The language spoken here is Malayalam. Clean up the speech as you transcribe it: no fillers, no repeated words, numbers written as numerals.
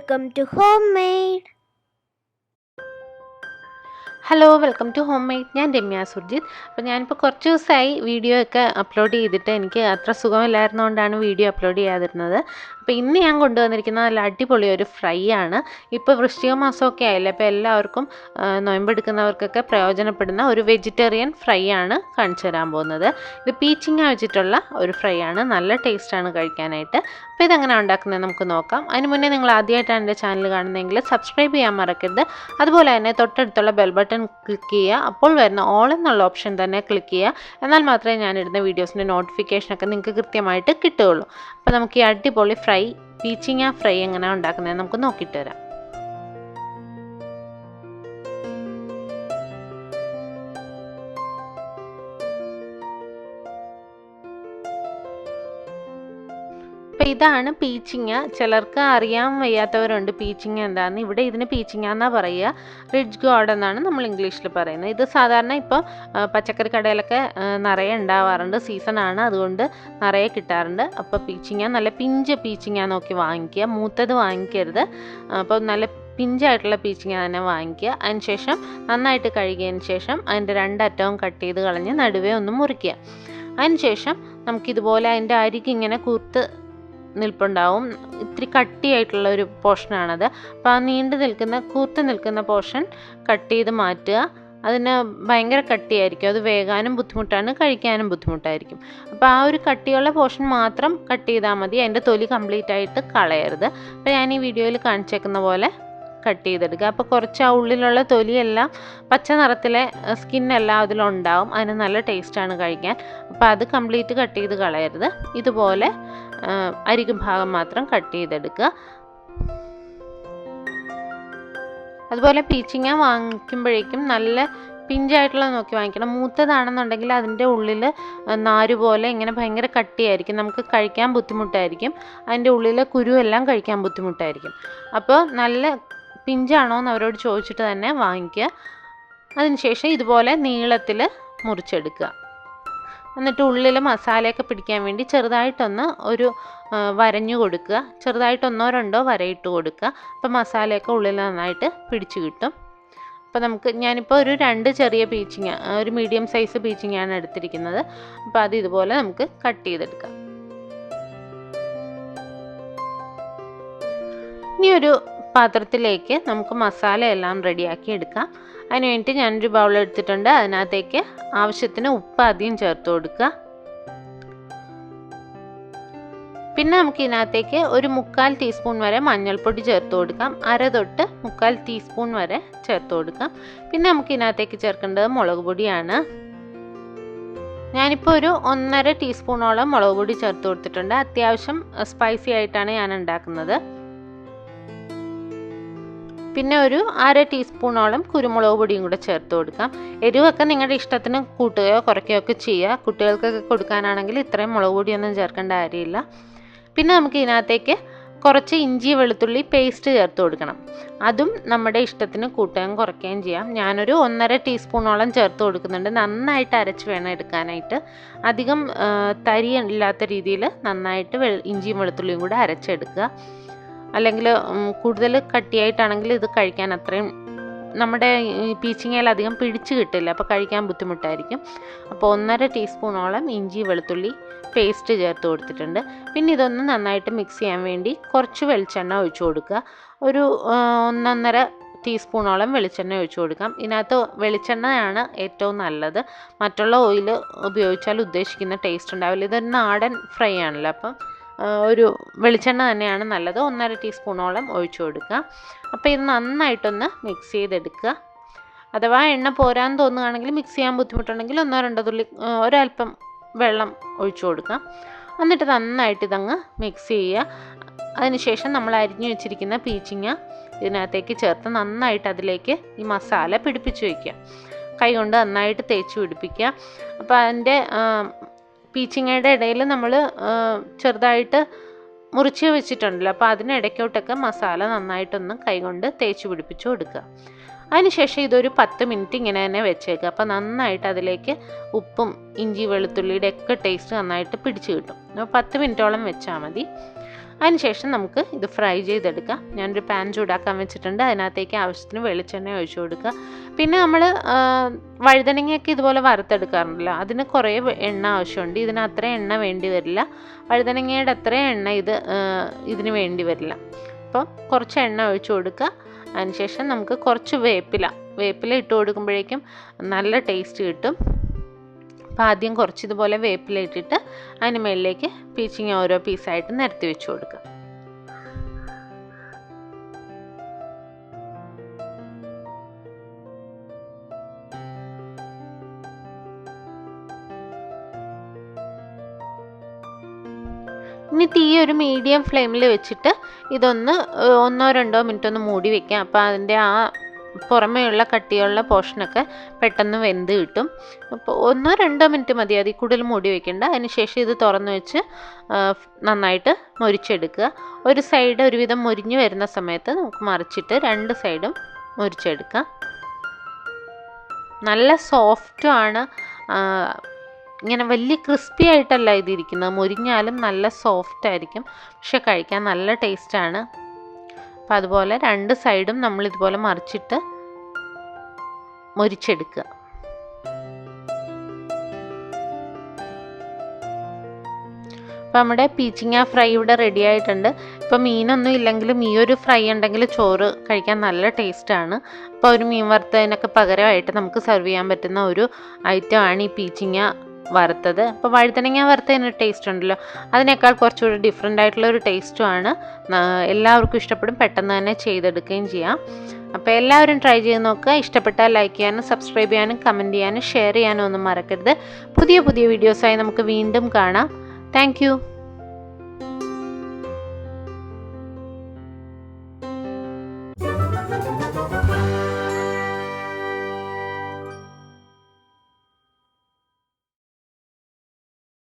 Welcome to Homemade. Hello welcome to homemade. ഞാൻ രമ്യ സുർജിത്ത്. അപ്പോൾ ഞാനിപ്പോൾ കുറച്ച് ദിവസമായി വീഡിയോ ഒക്കെ അപ്ലോഡ് ചെയ്തിട്ട് എനിക്ക് അത്ര സുഖമില്ലായിരുന്നുകൊണ്ടാണ് വീഡിയോ അപ്ലോഡ് ചെയ്യാതിരുന്നത്. അപ്പോൾ ഇന്ന് ഞാൻ കൊണ്ടുവന്നിരിക്കുന്ന നല്ല അടിപൊളി ഒരു ഫ്രൈ ആണ്. ഇപ്പോൾ വൃശ്ചിക മാസമൊക്കെ ആയില്ലേ, അപ്പോൾ എല്ലാവർക്കും നോയമ്പെടുക്കുന്നവർക്കൊക്കെ പ്രയോജനപ്പെടുന്ന ഒരു വെജിറ്റേറിയൻ ഫ്രൈ ആണ് കാണിച്ചു തരാൻ പോകുന്നത്. ഇത് പീച്ചിങ്ങ വെച്ചിട്ടുള്ള ഒരു ഫ്രൈ ആണ്. നല്ല ടേസ്റ്റാണ് കഴിക്കാനായിട്ട്. അപ്പോൾ ഇതെങ്ങനെ ഉണ്ടാക്കുന്നത് നമുക്ക് നോക്കാം. അതിന് മുന്നേ നിങ്ങൾ ആദ്യമായിട്ടാണ് എൻ്റെ ചാനൽ കാണുന്നതെങ്കിൽ സബ്സ്ക്രൈബ് ചെയ്യാൻ മറക്കരുത്. അതുപോലെ തന്നെ തൊട്ടടുത്തുള്ള ബെൽ ബട്ടൺ ക്ലിക്ക് ചെയ്യുക. അപ്പോൾ വരുന്ന ഓൾ എന്നുള്ള ഓപ്ഷൻ തന്നെ ക്ലിക്ക് ചെയ്യുക. എന്നാൽ മാത്രമേ ഞാനിടുന്ന വീഡിയോസിൻ്റെ നോട്ടിഫിക്കേഷനൊക്കെ നിങ്ങൾക്ക് കൃത്യമായിട്ട് കിട്ടുകയുള്ളൂ. അപ്പോൾ നമുക്ക് ഈ അടിപൊളി ഫ്രൈ, പീച്ചിങ്ങ ഫ്രൈ എങ്ങനെയാണ് ഉണ്ടാക്കുന്നത് നമുക്ക് നോക്കിയിട്ട് വരാം. അപ്പോൾ ഇതാണ് പീച്ചിങ്ങ. ചിലർക്ക് അറിയാൻ വയ്യാത്തവരുണ്ട് പീച്ചിങ്ങ എന്താണെന്ന്. ഇവിടെ ഇതിന് പീച്ചിങ്ങ എന്നാണ് പറയുക. റിഡ്ജ് ഗോഡ് എന്നാണ് നമ്മൾ ഇംഗ്ലീഷിൽ പറയുന്നത്. ഇത് സാധാരണ ഇപ്പോൾ പച്ചക്കറി കടയിലൊക്കെ നിറയെ ഉണ്ടാവാറുണ്ട്. സീസണാണ്, അതുകൊണ്ട് നിറയെ കിട്ടാറുണ്ട്. അപ്പോൾ പീച്ചിങ്ങ നല്ല പിഞ്ച് പീച്ചിങ്ങ നോക്കി വാങ്ങിക്കുക. മൂത്തത് വാങ്ങിക്കരുത്. അപ്പോൾ നല്ല പിഞ്ചായിട്ടുള്ള പീച്ചിങ്ങ തന്നെ വാങ്ങിക്കുക. അതിനുശേഷം നന്നായിട്ട് കഴുകിയതിന് ശേഷം അതിൻ്റെ രണ്ടറ്റവും കട്ട് ചെയ്ത് കളഞ്ഞ് നടുവേ ഒന്ന് മുറിക്കുക. അതിനുശേഷം നമുക്കിതുപോലെ അതിൻ്റെ അരിക്ക് ഇങ്ങനെ കൂർത്ത് നിൽപ്പുണ്ടാവും. ഇത്തിരി കട്ടിയായിട്ടുള്ള ഒരു പോർഷനാണത്. അപ്പോൾ ആ കൂർത്ത് നിൽക്കുന്ന പോർഷൻ കട്ട് ചെയ്ത് മാറ്റുക. അതിന് ഭയങ്കര കട്ടിയായിരിക്കും. അത് വേകാനും ബുദ്ധിമുട്ടാണ്, കഴിക്കാനും ബുദ്ധിമുട്ടായിരിക്കും. അപ്പോൾ ആ ഒരു കട്ടിയുള്ള പോർഷൻ മാത്രം കട്ട് ചെയ്താൽ മതി. അതിൻ്റെ തൊലി കംപ്ലീറ്റ് ആയിട്ട് കളയരുത്. അപ്പോൾ ഞാൻ ഈ വീഡിയോയിൽ കാണിച്ചേക്കുന്ന പോലെ കട്ട് ചെയ്തെടുക്കുക. അപ്പോൾ കുറച്ച് ആ ഉള്ളിലുള്ള തൊലിയെല്ലാം, പച്ച നിറത്തിലെ സ്കിന്നെല്ലാം അതിലുണ്ടാവും. അതിന് നല്ല ടേസ്റ്റാണ് കഴിക്കാൻ. അപ്പോൾ അത് കംപ്ലീറ്റ് കട്ട് ചെയ്ത് കളയരുത്. ഇതുപോലെ അരികു ഭാഗം മാത്രം കട്ട് ചെയ്തെടുക്കുക. അതുപോലെ പീച്ചിങ്ങ വാങ്ങിക്കുമ്പോഴേക്കും നല്ല പിഞ്ചായിട്ടുള്ള നോക്കി വാങ്ങിക്കണം. മൂത്തതാണെന്നുണ്ടെങ്കിൽ അതിൻ്റെ ഉള്ളിൽ നാര് പോലെ ഇങ്ങനെ ഭയങ്കര കട്ടിയായിരിക്കും. നമുക്ക് കഴിക്കാൻ ബുദ്ധിമുട്ടായിരിക്കും. അതിൻ്റെ ഉള്ളിലെ കുരുവെല്ലാം കഴിക്കാൻ ബുദ്ധിമുട്ടായിരിക്കും. അപ്പോൾ നല്ല പിഞ്ചാണോ എന്ന് അവരോട് ചോദിച്ചിട്ട് തന്നെ വാങ്ങിക്കുക. അതിനുശേഷം ഇതുപോലെ നീളത്തിൽ മുറിച്ചെടുക്കുക. എന്നിട്ട് ഉള്ളിൽ മസാലയൊക്കെ പിടിക്കാൻ വേണ്ടി ചെറുതായിട്ടൊന്ന് ഒരു വരഞ്ഞു കൊടുക്കുക. ചെറുതായിട്ട് 1-2 വരയിട്ട് കൊടുക്കുക. അപ്പോൾ മസാലയൊക്കെ ഉള്ളിൽ നന്നായിട്ട് പിടിച്ചു കിട്ടും. അപ്പോൾ ഞാനിപ്പോൾ ഒരു 2 ചെറിയ പീച്ചിങ്ങ, ഒരു മീഡിയം സൈസ് പീച്ചിങ്ങയാണ് എടുത്തിരിക്കുന്നത്. അപ്പോൾ അത് ഇതുപോലെ നമുക്ക് കട്ട് ചെയ്തെടുക്കാം. ഇനി ഒരു പാത്രത്തിലേക്ക് നമുക്ക് മസാലയെല്ലാം റെഡിയാക്കി എടുക്കാം. അതിന് വേണ്ടിയിട്ട് ഞാനൊരു ബൗൾ എടുത്തിട്ടുണ്ട്. അതിനകത്തേക്ക് ആവശ്യത്തിന് ഉപ്പ് ആദ്യം ചേർത്ത് കൊടുക്കുക. പിന്നെ നമുക്ക് ഇതിനകത്തേക്ക് ഒരു 1/4 ടീസ്പൂൺ വരെ മഞ്ഞൾപ്പൊടി ചേർത്ത് കൊടുക്കാം. 1/2 തൊട്ട് 1/4 ടീസ്പൂൺ വരെ ചേർത്ത് കൊടുക്കാം. പിന്നെ നമുക്ക് ഇതിനകത്തേക്ക് ചേർക്കേണ്ടത് മുളക് പൊടിയാണ്. ഞാനിപ്പോൾ ഒരു 1.5 ടീസ്പൂണോളം മുളക് പൊടി ചേർത്ത് കൊടുത്തിട്ടുണ്ട്. അത്യാവശ്യം സ്പൈസി ആയിട്ടാണ് ഞാൻ ഉണ്ടാക്കുന്നത്. പിന്നെ ഒരു 1/2 ടീസ്പൂണോളം കുരുമുളക് പൊടിയും കൂടെ ചേർത്ത് കൊടുക്കാം. എരിവൊക്കെ നിങ്ങളുടെ ഇഷ്ടത്തിന് കൂട്ടുകയോ കുറയ്ക്കുകയോ ഒക്കെ ചെയ്യുക. കുട്ടികൾക്കൊക്കെ കൊടുക്കാനാണെങ്കിൽ ഇത്രയും മുളക് പൊടിയൊന്നും ചേർക്കേണ്ട കാര്യമില്ല. പിന്നെ നമുക്ക് ഇതിനകത്തേക്ക് കുറച്ച് ഇഞ്ചി വെളുത്തുള്ളി പേസ്റ്റ് ചേർത്ത് കൊടുക്കണം. അതും നമ്മുടെ ഇഷ്ടത്തിന് കൂട്ടുകയും കുറയ്ക്കുകയും ചെയ്യാം. ഞാനൊരു 1.5 ടീസ്പൂണോളം ചേർത്ത് കൊടുക്കുന്നുണ്ട്. നന്നായിട്ട് അരച്ച് വേണം എടുക്കാനായിട്ട്. അധികം തരി ഇല്ലാത്ത രീതിയിൽ നന്നായിട്ട് ഇഞ്ചിയും വെളുത്തുള്ളിയും കൂടെ അരച്ചെടുക്കുക. അല്ലെങ്കിൽ കൂടുതൽ കട്ടിയായിട്ടാണെങ്കിൽ ഇത് കഴിക്കാൻ അത്രയും നമ്മുടെ പീച്ചിങ്ങയിൽ അധികം പിടിച്ച് കിട്ടില്ല. അപ്പോൾ കഴിക്കാൻ ബുദ്ധിമുട്ടായിരിക്കും. അപ്പോൾ 1.5 ടീസ്പൂണോളം ഇഞ്ചി വെളുത്തുള്ളി പേസ്റ്റ് ചേർത്ത് കൊടുത്തിട്ടുണ്ട്. പിന്നെ ഇതൊന്ന് നന്നായിട്ട് മിക്സ് ചെയ്യാൻ വേണ്ടി കുറച്ച് വെളിച്ചെണ്ണ ഒഴിച്ചു കൊടുക്കുക. ഒരു 1.5 ടീസ്പൂണോളം വെളിച്ചെണ്ണ ഒഴിച്ചു കൊടുക്കാം. ഇതിനകത്ത് വെളിച്ചെണ്ണയാണ് ഏറ്റവും നല്ലത്. മറ്റുള്ള ഓയിൽ ഉപയോഗിച്ചാൽ ഉദ്ദേശിക്കുന്ന ടേസ്റ്റ് ഉണ്ടാവില്ല. ഇതൊരു നാടൻ ഫ്രൈ ആണല്ലോ, അപ്പം ഒരു വെളിച്ചെണ്ണ തന്നെയാണ് നല്ലത്. 1.5 ടീസ്പൂണോളം ഒഴിച്ചു കൊടുക്കുക. അപ്പോൾ ഇത് നന്നായിട്ടൊന്ന് മിക്സ് ചെയ്തെടുക്കുക. അഥവാ എണ്ണ പോരാൻ തോന്നുകയാണെങ്കിൽ, മിക്സ് ചെയ്യാൻ ബുദ്ധിമുട്ടുണ്ടെങ്കിൽ 1-2 തുള്ളി ഒരൽപ്പം വെള്ളം ഒഴിച്ചു കൊടുക്കാം. എന്നിട്ട് നന്നായിട്ട് ഇതങ്ങ് മിക്സ് ചെയ്യുക. അതിനുശേഷം നമ്മൾ അരിഞ്ഞു വെച്ചിരിക്കുന്ന പീച്ചിങ്ങ ഇതിനകത്തേക്ക് ചേർത്ത് നന്നായിട്ട് അതിലേക്ക് ഈ മസാല പിടിപ്പിച്ച് വയ്ക്കുക. കൈ കൊണ്ട് നന്നായിട്ട് തേച്ച് പിടിപ്പിക്കുക. അപ്പോൾ അതിൻ്റെ പീച്ചിങ്ങയുടെ ഇടയിൽ നമ്മൾ ചെറുതായിട്ട് മുറിച്ച് വെച്ചിട്ടുണ്ടല്ലോ, അപ്പോൾ അതിനിടയ്ക്കോട്ടൊക്കെ മസാല നന്നായിട്ടൊന്ന് കൈകൊണ്ട് തേച്ച് പിടിപ്പിച്ച് കൊടുക്കുക. അതിനുശേഷം ഇതൊരു 10 മിനിറ്റ് ഇങ്ങനെ തന്നെ വെച്ചേക്കുക. അപ്പോൾ നന്നായിട്ട് അതിലേക്ക് ഉപ്പും ഇഞ്ചി വെളുത്തുള്ളിയുടെ ഒക്കെ ടേസ്റ്റ് നന്നായിട്ട് പിടിച്ച് കിട്ടും. 10 മിനിറ്റോളം വെച്ചാൽ മതി. അതിനുശേഷം നമുക്ക് ഇത് ഫ്രൈ ചെയ്തെടുക്കാം. ഞാനൊരു പാൻ ചൂടാക്കാൻ വെച്ചിട്ടുണ്ട്. അതിനകത്തേക്ക് ആവശ്യത്തിന് വെളിച്ചെണ്ണ ഒഴിച്ചു കൊടുക്കുക. പിന്നെ നമ്മൾ വഴുതനങ്ങയൊക്കെ ഇതുപോലെ വറുത്തെടുക്കാറുണ്ടല്ലോ, അതിന് കുറേ എണ്ണ ആവശ്യമുണ്ട്. ഇതിന് അത്രയും എണ്ണ വേണ്ടി വരില്ല. വഴുതനങ്ങയുടെ അത്രയും എണ്ണ ഇതിന് വേണ്ടി വരില്ല. അപ്പം കുറച്ച് എണ്ണ ഒഴിച്ചു കൊടുക്കുക. അതിനുശേഷം നമുക്ക് കുറച്ച് വേപ്പില ഇട്ട് കൊടുക്കുമ്പോഴേക്കും നല്ല ടേസ്റ്റ് കിട്ടും. അപ്പോൾ ആദ്യം കുറച്ച് ഇതുപോലെ വേപ്പില ഇട്ടിട്ട് അതിന് മുകളിലേക്ക് പീച്ചിങ്ങ ഓരോ പീസായിട്ട് നിരത്തി വെച്ച് കൊടുക്കുക. ഇനി തീ ഒരു മീഡിയം ഫ്ലെയിമിൽ വെച്ചിട്ട് ഇതൊന്ന് 1-2 മിനിറ്റ് ഒന്ന് മൂടി വെക്കാം. അപ്പോൾ അതിൻ്റെ ആ പുറമേയുള്ള കട്ടിയുള്ള പോർഷനൊക്കെ പെട്ടെന്ന് വെന്ത് കിട്ടും. അപ്പോൾ 1-2 മിനിറ്റ് മതി, അതിൽ കൂടുതൽ മൂടി വെക്കേണ്ട. അതിനുശേഷം ഇത് തുറന്ന് വെച്ച് നന്നായിട്ട് മൊരിച്ചെടുക്കുക. ഒരു സൈഡ് ഒരുവിധം മൊരിഞ്ഞ് വരുന്ന സമയത്ത് നമുക്ക് മറിച്ചിട്ട് 2 സൈഡും മൊരിച്ചെടുക്കാം. നല്ല സോഫ്റ്റുമാണ്. ഇങ്ങനെ വലിയ ക്രിസ്പി ആയിട്ടല്ല ഇതിരിക്കുന്നത്, മൊരിഞ്ഞാലും നല്ല സോഫ്റ്റ് ആയിരിക്കും. പക്ഷെ കഴിക്കാൻ നല്ല ടേസ്റ്റാണ്. അപ്പം അതുപോലെ 2 സൈഡും നമ്മൾ ഇതുപോലെ മറിച്ചിട്ട് മൊരിച്ചെടുക്കുക. അപ്പം നമ്മുടെ പീച്ചിങ്ങ ഫ്രൈ ഇവിടെ റെഡി ആയിട്ടുണ്ട്. ഇപ്പം മീനൊന്നും ഇല്ലെങ്കിലും ഈ ഒരു ഫ്രൈ ഉണ്ടെങ്കിൽ ചോറ് കഴിക്കാൻ നല്ല ടേസ്റ്റാണ്. അപ്പോൾ ഒരു മീൻ വറുത്തതിനൊക്കെ പകരമായിട്ട് നമുക്ക് സെർവ് ചെയ്യാൻ പറ്റുന്ന ഒരു ഐറ്റമാണ് ഈ പീച്ചിങ്ങ വറുത്തത്. അപ്പോൾ വഴുതനങ്ങ വറുത്തതിന് ടേസ്റ്റ് ഉണ്ടല്ലോ, അതിനേക്കാൾ കുറച്ചുകൂടി ഡിഫറെൻ്റ് ആയിട്ടുള്ളൊരു ടേസ്റ്റുമാണ്. എല്ലാവർക്കും ഇഷ്ടപ്പെടും, പെട്ടെന്ന് തന്നെ ചെയ്തെടുക്കുകയും ചെയ്യാം. അപ്പോൾ എല്ലാവരും ട്രൈ ചെയ്ത് നോക്കുക. ഇഷ്ടപ്പെട്ടാൽ ലൈക്ക് ചെയ്യാനും സബ്സ്ക്രൈബ് ചെയ്യാനും കമൻറ്റ് ചെയ്യാനും ഷെയർ ചെയ്യാനും ഒന്നും മറക്കരുത്. പുതിയ വീഡിയോസായി നമുക്ക് വീണ്ടും കാണാം. താങ്ക്